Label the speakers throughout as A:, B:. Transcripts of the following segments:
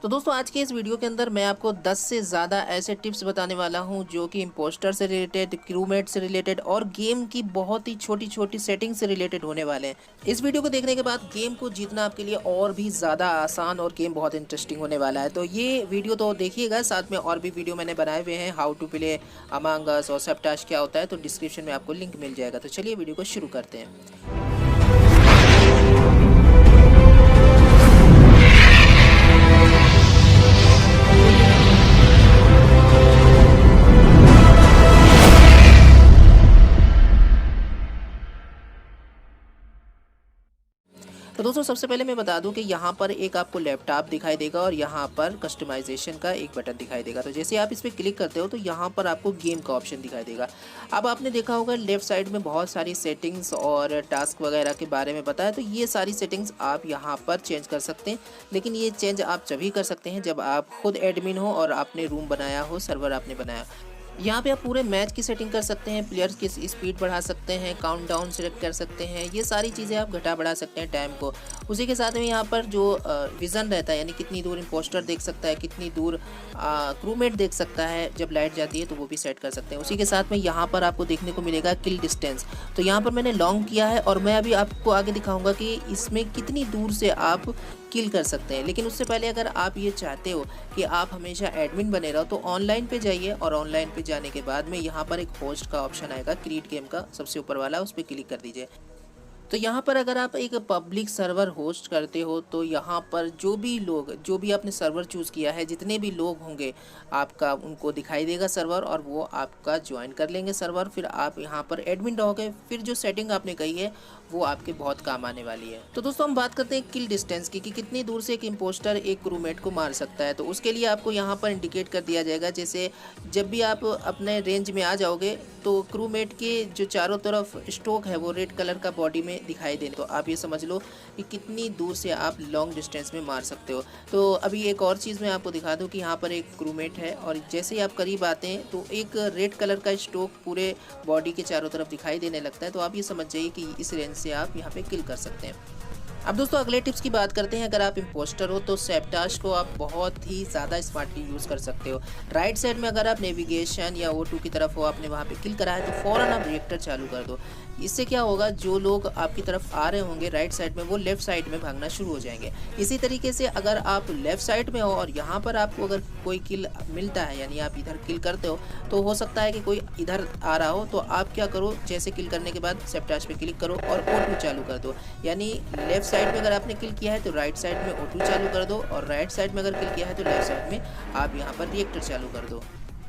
A: तो दोस्तों आज के इस वीडियो के अंदर मैं आपको 10 से ज़्यादा ऐसे टिप्स बताने वाला हूं जो कि इम्पोस्टर से रिलेटेड, क्रूमेट से रिलेटेड और गेम की बहुत ही छोटी छोटी सेटिंग से रिलेटेड होने वाले हैं। इस वीडियो को देखने के बाद गेम को जीतना आपके लिए और भी ज़्यादा आसान और गेम बहुत इंटरेस्टिंग होने वाला है। तो ये वीडियो तो देखिएगा, साथ में और भी वीडियो मैंने बनाए हुए हैं, हाउ टू प्ले अमंग अस और सबटास्क क्या होता है, तो डिस्क्रिप्शन में आपको लिंक मिल जाएगा। तो चलिए वीडियो को शुरू करते हैं। तो दोस्तों सबसे पहले मैं बता दूं कि यहाँ पर एक आपको लैपटॉप दिखाई देगा और यहाँ पर कस्टमाइजेशन का एक बटन दिखाई देगा। तो जैसे आप इस पर क्लिक करते हो तो यहाँ पर आपको गेम का ऑप्शन दिखाई देगा। अब आपने देखा होगा लेफ्ट साइड में बहुत सारी सेटिंग्स और टास्क वगैरह के बारे में बताया, तो ये सारी सेटिंग्स आप यहाँ पर चेंज कर सकते हैं। लेकिन ये चेंज आप तभी कर सकते हैं जब आप खुद एडमिन हो और आपने रूम बनाया हो, सर्वर आपने बनाया। यहाँ पे आप पूरे मैच की सेटिंग कर सकते हैं, प्लेयर्स की स्पीड बढ़ा सकते हैं, काउंटडाउन सेलेक्ट कर सकते हैं, ये सारी चीज़ें आप घटा बढ़ा सकते हैं टाइम को। उसी के साथ में यहाँ पर जो विज़न रहता है, यानी कितनी दूर इंपोस्टर देख सकता है, कितनी दूर क्रूमेट देख सकता है जब लाइट जाती है, तो वो भी सेट कर सकते हैं। उसी के साथ में यहाँ पर आपको देखने को मिलेगा किल डिस्टेंस। तो यहाँ पर मैंने लॉन्ग किया है और मैं अभी आपको आगे दिखाऊंगा कि इसमें कितनी दूर से आप किल कर सकते हैं। लेकिन उससे पहले अगर आप ये चाहते हो कि आप हमेशा एडमिन बने रहो तो ऑनलाइन पे जाइए और ऑनलाइन पे जाने के बाद में यहाँ पर एक होस्ट का ऑप्शन आएगा, क्रिएट गेम का सबसे ऊपर वाला, उस पर क्लिक कर दीजिए। तो यहाँ पर अगर आप एक पब्लिक सर्वर होस्ट करते हो तो यहाँ पर जो भी आपने सर्वर चूज़ किया है, जितने भी लोग होंगे आपका उनको दिखाई देगा सर्वर और वो आपका ज्वाइन कर लेंगे सर्वर। फिर आप यहाँ पर एडमिन रहोगे, फिर जो सेटिंग आपने कही है वो आपके बहुत काम आने वाली है। तो दोस्तों हम बात करते हैं किल डिस्टेंस की, कि कितनी दूर से एक इम्पोस्टर एक क्रूमेट को मार सकता है। तो उसके लिए आपको यहाँ पर इंडिकेट कर दिया जाएगा। जैसे जब भी आप अपने रेंज में आ जाओगे तो क्रूमेट के जो चारों तरफ स्टोक है वो रेड कलर का बॉडी में दिखाई दे, तो आप ये समझ लो कि कितनी दूर से आप लॉन्ग डिस्टेंस में मार सकते हो। तो अभी एक और चीज़ मैं आपको दिखा दूं कि यहाँ पर एक क्रूमेट है और जैसे ही आप करीब आते हैं तो एक रेड कलर का स्टोक पूरे बॉडी के चारों तरफ दिखाई देने लगता है। तो आप ये समझ जाइए कि इस रेंज से आप यहाँ पे किल कर सकते हैं। अब दोस्तों अगले टिप्स की बात करते हैं। अगर आप इम्पोस्टर हो तो सबटास्क को आप बहुत ही ज़्यादा स्मार्टली यूज़ कर सकते हो। राइट साइड में अगर आप नेविगेशन या O2 की तरफ हो, आपने वहाँ पे क्लिक करा है तो फ़ौरन आप रिएक्टर चालू कर दो। इससे क्या होगा, जो लोग आपकी तरफ आ रहे होंगे राइट साइड में वो लेफ़्ट साइड में भागना शुरू हो जाएंगे। इसी तरीके से अगर आप लेफ़्ट साइड में हो और यहाँ पर आपको अगर कोई किल मिलता है, यानी आप इधर किल करते हो, तो हो सकता है कि कोई इधर आ रहा हो, तो आप क्या करो, जैसे किल करने के बाद सबटास्क पे क्लिक करो और O2 चालू कर दो। यानी लेफ्ट साइड में अगर आपने किल किया है तो राइट साइड में O2 चालू कर दो और राइट साइड में अगर किल किया है तो लेफ्ट साइड में आप यहाँ पर रिएक्टर चालू कर दो।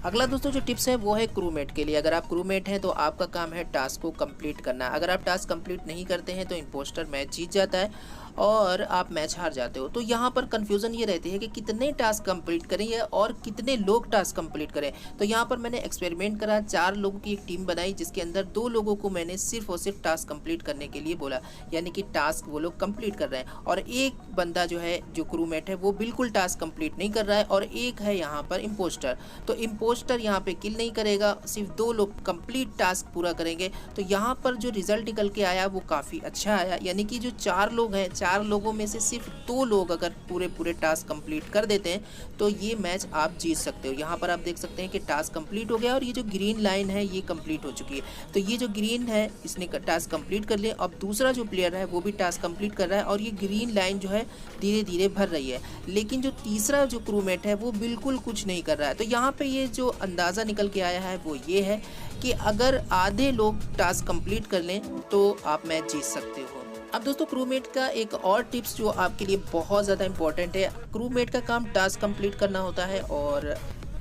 A: अगला दोस्तों जो टिप्स है वो है क्रूमेट के लिए। अगर आप क्रूमेट हैं तो आपका काम है टास्क को कंप्लीट करना। अगर आप टास्क कंप्लीट नहीं करते हैं तो इम्पोस्टर मैच जीत जाता है और आप मैच हार जाते हो। तो यहाँ पर कन्फ्यूज़न ये रहती है कि कितने टास्क कंप्लीट करें और कितने लोग टास्क कंप्लीट करें। तो यहाँ पर मैंने एक्सपेरिमेंट करा, 4 लोगों की एक टीम बनाई जिसके अंदर 2 लोगों को मैंने सिर्फ और सिर्फ टास्क कंप्लीट करने के लिए बोला, यानी कि टास्क वो लोग कंप्लीट कर रहे हैं। और एक बंदा जो है, जो क्रूमेट है, वो बिल्कुल टास्क कंप्लीट नहीं कर रहा है और एक है यहाँ पर इम्पोस्टर। तो इम्पोस्टर यहाँ पे किल नहीं करेगा, सिर्फ 2 लोग कंप्लीट टास्क पूरा करेंगे। तो यहाँ पर जो रिजल्ट निकल के आया वो काफ़ी अच्छा आया, यानी कि जो 4 लोग हैं, 4 लोगों में से सिर्फ 2 लोग अगर पूरे टास्क कंप्लीट कर देते हैं तो ये मैच आप जीत सकते हो। यहाँ पर आप देख सकते हैं कि टास्क कंप्लीट हो गया और ये जो ग्रीन लाइन है ये कंप्लीट हो चुकी है। तो ये जो ग्रीन है इसने टास्क कंप्लीट कर लिया। अब दूसरा जो प्लेयर है वो भी टास्क कंप्लीट कर रहा है और ये ग्रीन लाइन जो है धीरे धीरे भर रही है। लेकिन जो तीसरा जो क्रूमेट है वो बिल्कुल कुछ नहीं कर रहा है। तो यहाँ पर ये जो अंदाज़ा निकल के आया है वो ये है कि अगर आधे लोग टास्क कंप्लीट कर लें तो आप मैच जीत सकते हो। अब दोस्तों क्रूमेट का एक और टिप्स जो आपके लिए बहुत ज़्यादा इंपॉर्टेंट है। क्रूमेट का काम टास्क कंप्लीट करना होता है और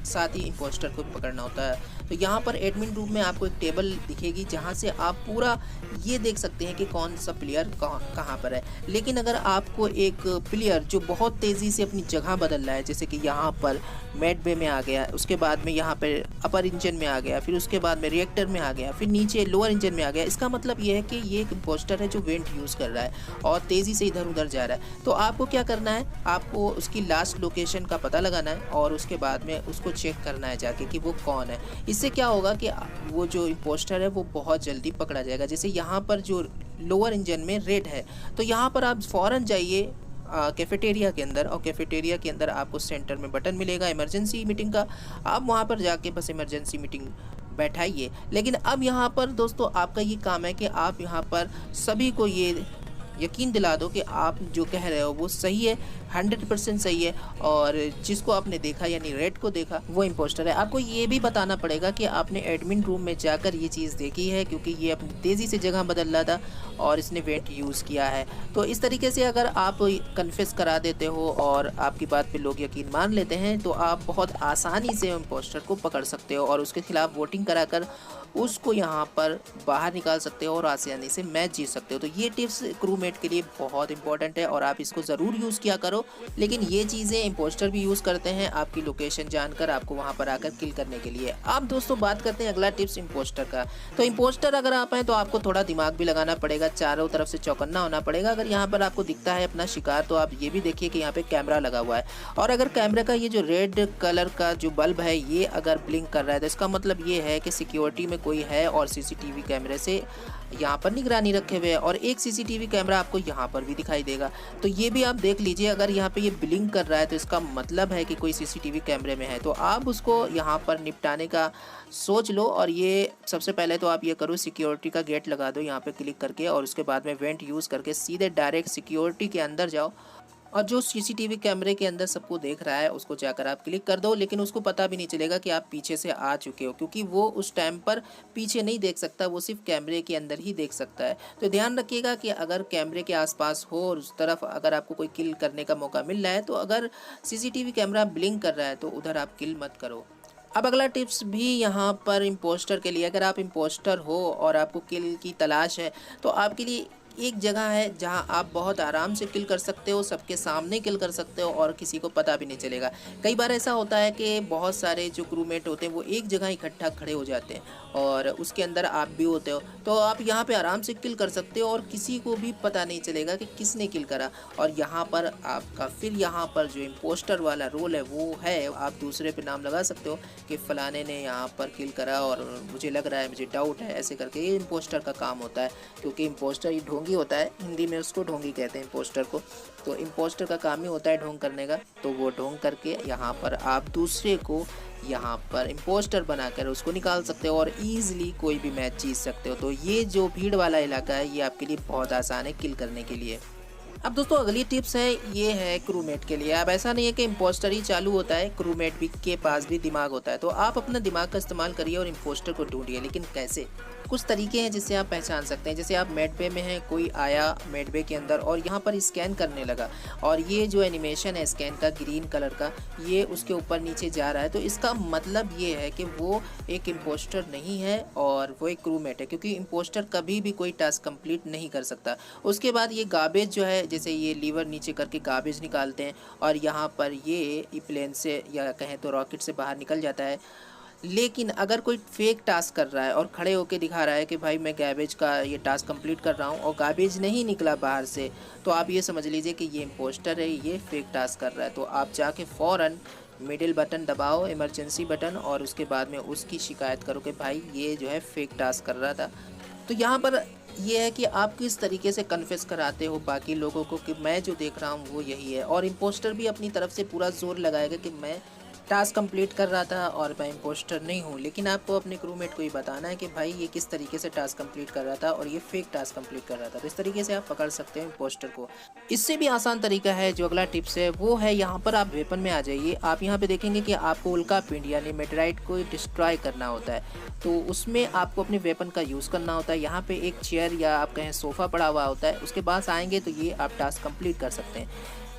A: साथ ही इम्पोस्टर को भी पकड़ना होता है। तो यहाँ पर एडमिन रूम में आपको एक टेबल दिखेगी जहाँ से आप पूरा ये देख सकते हैं कि कौन सा प्लेयर कहाँ पर है। लेकिन अगर आपको एक प्लेयर जो बहुत तेज़ी से अपनी जगह बदल रहा है, जैसे कि यहाँ पर मेड बे में आ गया, उसके बाद में यहाँ पर अपर इंजन में आ गया, फिर उसके बाद में रिएक्टर में आ गया, फिर नीचे लोअर इंजन में आ गया, इसका मतलब ये है कि ये एक इम्पोस्टर है जो वेंट यूज़ कर रहा है और तेज़ी से इधर उधर जा रहा है। तो आपको क्या करना है, आपको उसकी लास्ट लोकेशन का पता लगाना है और उसके बाद में उसको चेक करना है जाके कि वो कौन है। इससे क्या होगा कि वो जो इम्पोस्टर है वो बहुत जल्दी पकड़ा जाएगा। जैसे यहाँ पर जो लोअर इंजन में रेड है तो यहाँ पर आप फ़ौरन जाइए कैफेटेरिया के अंदर, और कैफेटेरिया के अंदर आपको सेंटर में बटन मिलेगा इमरजेंसी मीटिंग का। आप वहाँ पर जाके बस इमरजेंसी मीटिंग बैठाइए। लेकिन अब यहाँ पर दोस्तों आपका ये काम है कि आप यहाँ पर सभी को ये यकीन दिला दो कि आप जो कह रहे हो वो सही है, 100% सही है, और जिसको आपने देखा यानी रेड को देखा वो इम्पोस्टर है। आपको ये भी बताना पड़ेगा कि आपने एडमिन रूम में जाकर ये चीज़ देखी है, क्योंकि ये अपनी तेज़ी से जगह बदल रहा था और इसने वेंट यूज़ किया है। तो इस तरीके से अगर आप कन्फेस करा देते हो और आपकी बात पे लोग यकीन मान लेते हैं, तो आप बहुत आसानी से इम्पोस्टर को पकड़ सकते हो और उसके खिलाफ वोटिंग कराकर उसको यहाँ पर बाहर निकाल सकते हो और आसानी से मैच जीत सकते हो। तो ये टिप्स क्रूमेट के लिए बहुत इंपॉर्टेंट है और आप इसको ज़रूर यूज़ किया करो। लेकिन ये चीज़ें इम्पोस्टर भी यूज़ करते हैं आपकी लोकेशन जानकर आपको वहाँ पर आकर किल करने के लिए। अब दोस्तों बात करते हैं अगला टिप्स इम्पोस्टर का। तो इम्पोस्टर अगर आप हैं तो आपको थोड़ा दिमाग भी लगाना पड़ेगा, चारों तरफ से चौकन्ना होना पड़ेगा। अगर यहाँ पर आपको दिखता है अपना शिकार, तो आप ये भी देखिए कि यहाँ पे कैमरा लगा हुआ है, और अगर कैमरे का ये जो रेड कलर का जो बल्ब है ये अगर ब्लिंक कर रहा है, तो इसका मतलब ये है कि सिक्योरिटी में कोई है और सीसीटीवी कैमरे से यहाँ पर निगरानी रखे हुए है, और एक सीसीटीवी कैमरा आपको यहाँ पर भी दिखाई देगा। तो ये भी आप देख लीजिए, अगर यहाँ पे ये ब्लिंक कर रहा है तो इसका मतलब है कि कोई सीसीटीवी कैमरे में है। तो आप उसको यहाँ पर निपटाने का सोच लो, और ये सबसे पहले तो आप ये करो, सिक्योरिटी का गेट लगा दो यहाँ पे क्लिक करके, और उसके बाद में वेंट यूज़ करके सीधे डायरेक्ट सिक्योरिटी के अंदर जाओ, और जो सीसीटीवी कैमरे के अंदर सबको देख रहा है उसको जाकर आप क्लिक कर दो। लेकिन उसको पता भी नहीं चलेगा कि आप पीछे से आ चुके हो, क्योंकि वो उस टाइम पर पीछे नहीं देख सकता, वो सिर्फ कैमरे के अंदर ही देख सकता है। तो ध्यान रखिएगा कि अगर कैमरे के आसपास हो और उस तरफ अगर आपको कोई किल करने का मौका मिल रहा है, तो अगर सीसीटीवी कैमरा ब्लिंक कर रहा है तो उधर आप किल मत करो। अब अगला टिप्स भी यहाँ पर इम्पोस्टर के लिए, अगर आप इम्पोस्टर हो और आपको किल की तलाश है, तो आपके लिए एक जगह है जहां आप बहुत आराम से किल कर सकते हो, सबके सामने किल कर सकते हो और किसी को पता भी नहीं चलेगा। कई बार ऐसा होता है कि बहुत सारे जो क्रूमेट होते हैं वो एक जगह इकट्ठा खड़े हो जाते हैं और उसके अंदर आप भी होते हो, तो आप यहाँ पे आराम से किल कर सकते हो और किसी को भी पता नहीं चलेगा कि किसने किल करा। और यहाँ पर आपका फिर यहाँ पर जो इम्पोस्टर वाला रोल है वो है, आप दूसरे पे नाम लगा सकते हो कि फ़लाने ने यहाँ पर किल करा और मुझे लग रहा है, मुझे डाउट है, ऐसे करके ये इम्पोस्टर का काम होता है। क्योंकि इम्पोस्टर ही ढोंगी होता है, हिंदी में उसको ढोंगी कहते हैं इम्पोस्टर को। तो इम्पोस्टर का काम ही होता है ढोंग करने का, तो वो ढोंग करके यहाँ पर आप दूसरे को यहाँ पर इम्पोस्टर बनाकर उसको निकाल सकते हो और ईजिली कोई भी मैच जीत सकते हो। तो ये जो भीड़ वाला इलाका है ये आपके लिए बहुत आसान है किल करने के लिए। अब दोस्तों अगली टिप्स है, ये है क्रूमेट के लिए। अब ऐसा नहीं है कि इम्पोस्टर ही चालू होता है, क्रूमेट भी के पास भी दिमाग होता है। तो आप अपना दिमाग का इस्तेमाल करिए और इम्पोस्टर को ढूंढिए। लेकिन कैसे? कुछ तरीके हैं जिससे आप पहचान सकते हैं। जैसे आप मेड बे में हैं, कोई आया मेड बे के अंदर और यहाँ पर स्कैन करने लगा, और ये जो एनिमेशन है स्कैन का ग्रीन कलर का, ये उसके ऊपर नीचे जा रहा है, तो इसका मतलब ये है कि वो एक इम्पोस्टर नहीं है और वो एक क्रूमेट है। क्योंकि इम्पोस्टर कभी भी कोई टास्क कंप्लीट नहीं कर सकता। उसके बाद ये गार्बेज जो है, जैसे ये लीवर नीचे करके गार्बेज निकालते हैं और यहाँ पर ये प्लेन से या कहें तो रॉकेट से बाहर निकल जाता है। लेकिन अगर कोई फेक टास्क कर रहा है और खड़े होके दिखा रहा है कि भाई मैं गार्बेज का ये टास्क कंप्लीट कर रहा हूँ और गार्बेज नहीं निकला बाहर से, तो आप ये समझ लीजिए कि ये इम्पोस्टर है, ये फेक टास्क कर रहा है। तो आप जाके फ़ौरन मिडिल बटन दबाओ, इमरजेंसी बटन, और उसके बाद में उसकी शिकायत करो कि भाई ये जो है फेक टास्क कर रहा था। तो यहाँ पर ये है कि आप किस तरीके से कन्फेस कराते हो बाकी लोगों को कि मैं जो देख रहा हूँ वो यही है। और इम्पोस्टर भी अपनी तरफ से पूरा जोर लगाएगा कि मैं टास्क कंप्लीट कर रहा था और मैं इम्पोस्टर नहीं हूँ। लेकिन आपको अपने क्रूमेट को ये बताना है कि भाई ये किस तरीके से टास्क कंप्लीट कर रहा था और ये फेक टास्क कंप्लीट कर रहा था। तो इस तरीके से आप पकड़ सकते हो इम्पोस्टर को। इससे भी आसान तरीका है, जो अगला टिप्स है वो है, यहाँ पर आप वेपन में आ जाइए। आप यहाँ पे देखेंगे कि आपको उल्का पिंड यानी मेटेराइट को डिस्ट्रॉय करना होता है, तो उसमें आपको अपने वेपन का यूज़ करना होता है। यहाँ पे एक चेयर या आप कहें सोफ़ा पड़ा हुआ होता है, उसके पास आएंगे तो ये आप टास्क कंप्लीट कर सकते हैं।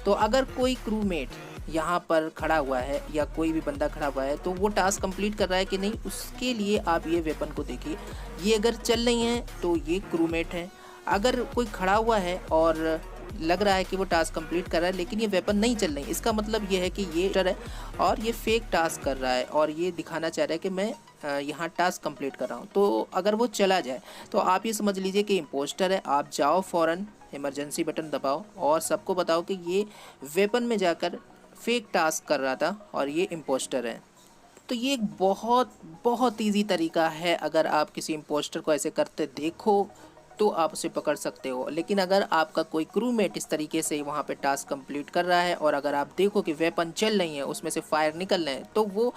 A: तो अगर कोई क्रूमेट यहाँ पर खड़ा हुआ है या कोई भी बंदा खड़ा हुआ है, तो वो टास्क कंप्लीट कर रहा है कि नहीं, उसके लिए आप ये वेपन को देखिए। ये अगर चल रही हैं तो ये क्रूमेट है। अगर कोई खड़ा हुआ है और लग रहा है कि वो टास्क कंप्लीट कर रहा है लेकिन ये वेपन नहीं चल रही, इसका मतलब ये है कि ये टर है और ये फेक टास्क कर रहा है और ये दिखाना चाह रहा है कि मैं यहाँ टास्क कंप्लीट कर रहा हूँ। तो अगर वो चला जाए तो आप ये समझ लीजिए कि इम्पोस्टर है। आप जाओ फ़ौरन इमरजेंसी बटन दबाओ और सबको बताओ कि ये वेपन में जाकर फेक टास्क कर रहा था और ये इम्पोस्टर है। तो ये एक बहुत बहुत ईजी तरीका है। अगर आप किसी इम्पोस्टर को ऐसे करते देखो तो आप उसे पकड़ सकते हो। लेकिन अगर आपका कोई क्रूमेट इस तरीके से वहाँ पे टास्क कंप्लीट कर रहा है और अगर आप देखो कि वेपन चल रही है, उसमें से फायर निकल रहे हैं, तो वो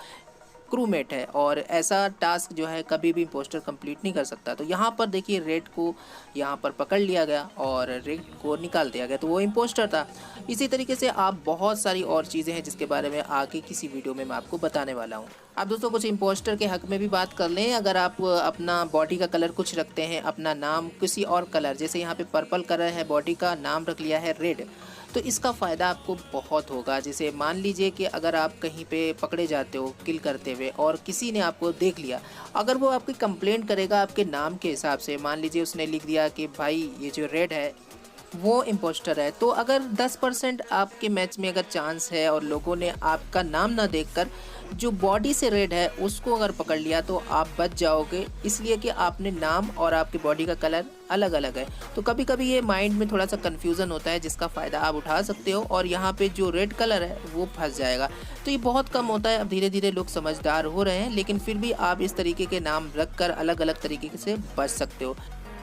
A: क्रूमेट है और ऐसा टास्क जो है कभी भी इम्पोस्टर कंप्लीट नहीं कर सकता। तो यहाँ पर देखिए रेड को यहाँ पर पकड़ लिया गया और रेड को निकाल दिया गया, तो वो इम्पोस्टर था। इसी तरीके से आप बहुत सारी और चीज़ें हैं जिसके बारे में आगे किसी वीडियो में मैं आपको बताने वाला हूँ। आप दोस्तों कुछ इम्पोस्टर के हक में भी बात कर लें। अगर आप अपना बॉडी का कलर कुछ रखते हैं, अपना नाम किसी और कलर, जैसे यहाँ पे पर्पल कलर है, बॉडी का नाम रख लिया है रेड, तो इसका फ़ायदा आपको बहुत होगा। जैसे मान लीजिए कि अगर आप कहीं पे पकड़े जाते हो किल करते हुए और किसी ने आपको देख लिया, अगर वो आपकी कंप्लेंट करेगा आपके नाम के हिसाब से, मान लीजिए उसने लिख दिया कि भाई ये जो रेड है वो इम्पोस्टर है, तो अगर 10% आपके मैच में अगर चांस है और लोगों ने आपका नाम ना देखकर जो बॉडी से रेड है उसको अगर पकड़ लिया, तो आप बच जाओगे, इसलिए कि आपने नाम और आपकी बॉडी का कलर अलग अलग है। तो कभी कभी ये माइंड में थोड़ा सा कन्फ्यूज़न होता है, जिसका फ़ायदा आप उठा सकते हो और यहाँ पे जो रेड कलर है वो फंस जाएगा। तो ये बहुत कम होता है, अब धीरे धीरे लोग समझदार हो रहे हैं, लेकिन फिर भी आप इस तरीके के नाम रख कर अलग अलग तरीके से बच सकते हो।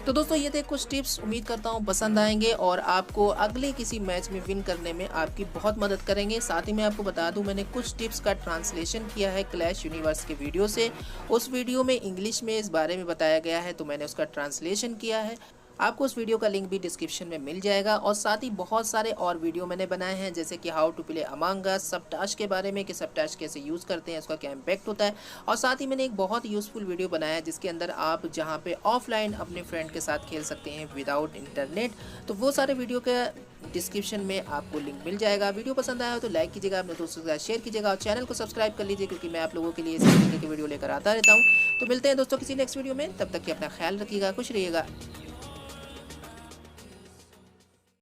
A: तो दोस्तों ये थे कुछ टिप्स, उम्मीद करता हूँ पसंद आएंगे और आपको अगले किसी मैच में विन करने में आपकी बहुत मदद करेंगे। साथ ही मैं आपको बता दूं, मैंने कुछ टिप्स का ट्रांसलेशन किया है क्लैश यूनिवर्स के वीडियो से। उस वीडियो में इंग्लिश में इस बारे में बताया गया है, तो मैंने उसका ट्रांसलेशन किया है। आपको उस वीडियो का लिंक भी डिस्क्रिप्शन में मिल जाएगा। और साथ ही बहुत सारे और वीडियो मैंने बनाए हैं, जैसे कि हाउ टू प्ले अमंग अस, सब टास्क के बारे में कि सब टास्क कैसे यूज़ करते हैं, उसका क्या इम्पैक्ट होता है। और साथ ही मैंने एक बहुत यूज़फुल वीडियो बनाया है जिसके अंदर आप जहाँ पे ऑफलाइन अपने फ्रेंड के साथ खेल सकते हैं विदाउट इंटरनेट। तो वो सारे वीडियो के डिस्क्रिप्शन में आपको लिंक मिल जाएगा। वीडियो पसंद आया हो तो लाइक कीजिएगा, अपने दोस्तों के साथ शेयर कीजिएगा और चैनल को सब्सक्राइब कर लीजिए, क्योंकि मैं आप लोगों के लिए इस तरीके की वीडियो लेकर आता रहता हूँ। तो मिलते हैं दोस्तों किसी नेक्स्ट वीडियो में, तब तक कि अपना ख्याल रखिएगा, खुश रहिएगा।